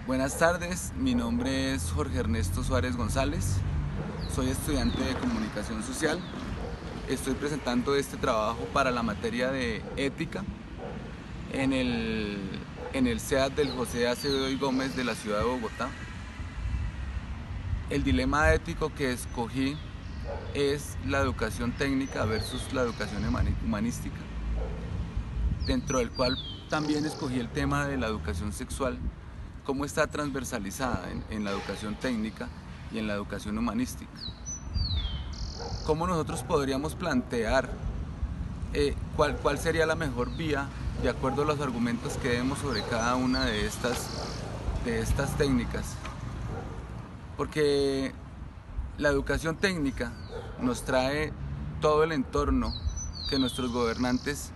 Buenas tardes, mi nombre es Jorge Ernesto Suárez González, soy estudiante de Comunicación Social. Estoy presentando este trabajo para la materia de ética en el CEAD del José Acevedo y Gómez de la ciudad de Bogotá. El dilema ético que escogí es la educación técnica versus la educación humanística, dentro del cual también escogí el tema de la educación sexual, cómo está transversalizada en la educación técnica y en la educación humanística. Cómo nosotros podríamos plantear cuál sería la mejor vía de acuerdo a los argumentos que demos sobre cada una de estas técnicas. Porque la educación técnica nos trae todo el entorno que nuestros gobernantes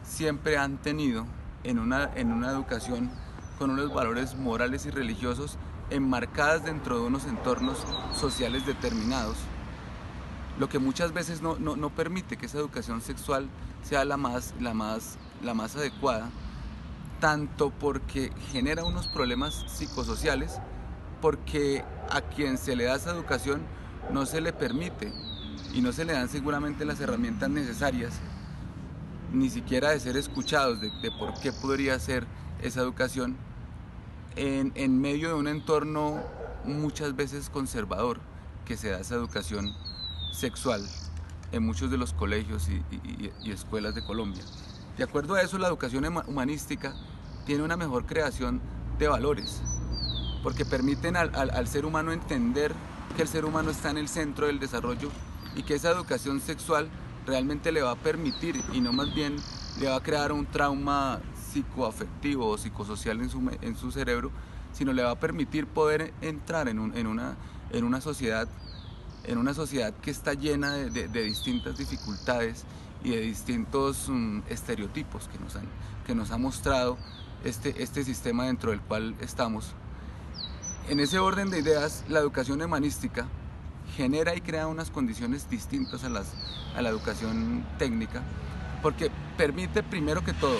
siempre han tenido en una educación con unos valores morales y religiosos enmarcadas dentro de unos entornos sociales determinados, lo que muchas veces no permite que esa educación sexual sea la más adecuada, tanto porque genera unos problemas psicosociales, porque a quien se le da esa educación no se le permite y no se le dan seguramente las herramientas necesarias, ni siquiera de ser escuchados de por qué podría ser esa educación en medio de un entorno muchas veces conservador que se da esa educación sexual en muchos de los colegios y escuelas de Colombia. De acuerdo a eso, la educación humanística tiene una mejor creación de valores, porque permiten al ser humano entender que el ser humano está en el centro del desarrollo y que esa educación sexual realmente le va a permitir, y no más bien le va a crear un trauma psicoafectivo o psicosocial en su cerebro, sino le va a permitir poder entrar en una sociedad que está llena de distintas dificultades y de distintos estereotipos que nos ha mostrado este sistema dentro del cual estamos. En ese orden de ideas, la educación humanística genera y crea unas condiciones distintas a la educación técnica, porque permite, primero que todo,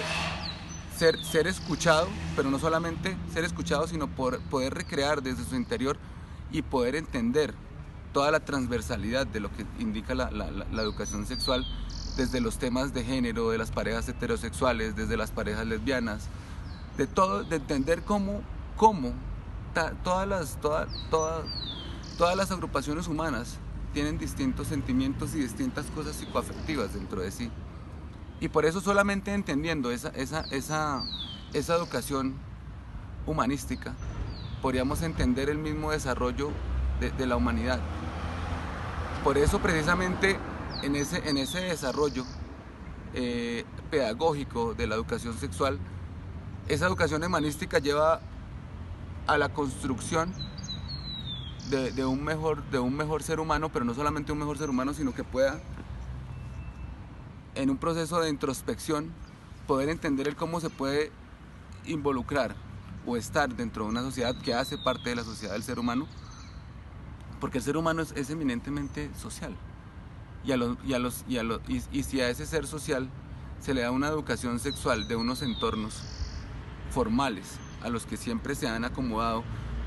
ser escuchado, pero no solamente ser escuchado, sino poder recrear desde su interior y poder entender toda la transversalidad de lo que indica la educación sexual, desde los temas de género, de las parejas heterosexuales, desde las parejas lesbianas, de entender cómo todas las agrupaciones humanas tienen distintos sentimientos y distintas cosas psicoafectivas dentro de sí. Y por eso, solamente entendiendo esa educación humanística, podríamos entender el mismo desarrollo de la humanidad. Por eso, precisamente, en ese desarrollo pedagógico de la educación sexual, esa educación humanística lleva a la construcción de un mejor ser humano, pero no solamente un mejor ser humano, sino que pueda, en un proceso de introspección, poder entender el cómo se puede involucrar o estar dentro de una sociedad que hace parte de la sociedad del ser humano, porque el ser humano es eminentemente social, y si a ese ser social se le da una educación sexual de unos entornos formales a los que siempre se han acomodado,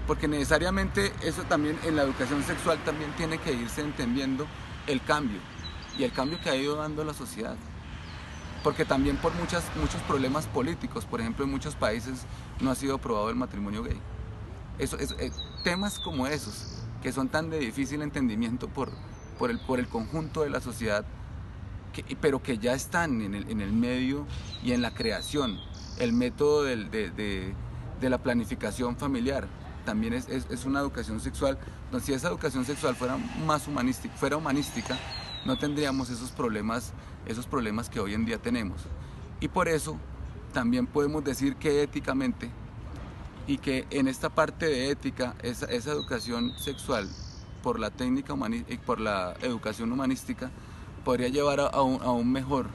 porque necesariamente eso también en la educación sexual también tiene que irse entendiendo el cambio que ha ido dando la sociedad, porque también por muchos problemas políticos, por ejemplo, en muchos países no ha sido aprobado el matrimonio gay. Temas como esos, que son tan de difícil entendimiento por el conjunto de la sociedad, pero que ya están en el medio y en la creación. El método de la planificación familiar también es una educación sexual. Entonces, si esa educación sexual fuera humanística, no tendríamos esos problemas que hoy en día tenemos. Y por eso también podemos decir que éticamente, y que en esta parte de ética, esa educación sexual por la técnica y por la educación humanística podría llevar a un mejor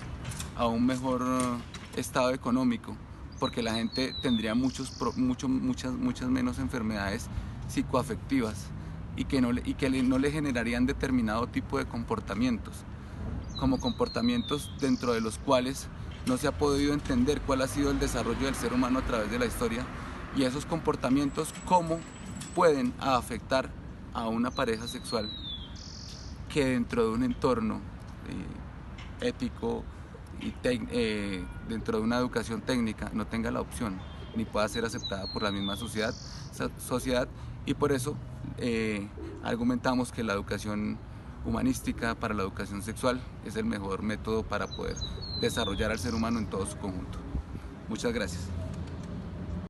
estado económico, porque la gente tendría muchas menos enfermedades psicoafectivas y que no le generarían determinado tipo de comportamientos, como comportamientos dentro de los cuales no se ha podido entender cuál ha sido el desarrollo del ser humano a través de la historia, y esos comportamientos cómo pueden afectar a una pareja sexual que dentro de un entorno ético y dentro de una educación técnica no tenga la opción ni pueda ser aceptada por la misma sociedad y por eso argumentamos que la educación humanística para la educación sexual es el mejor método para poder desarrollar al ser humano en todo su conjunto. Muchas gracias.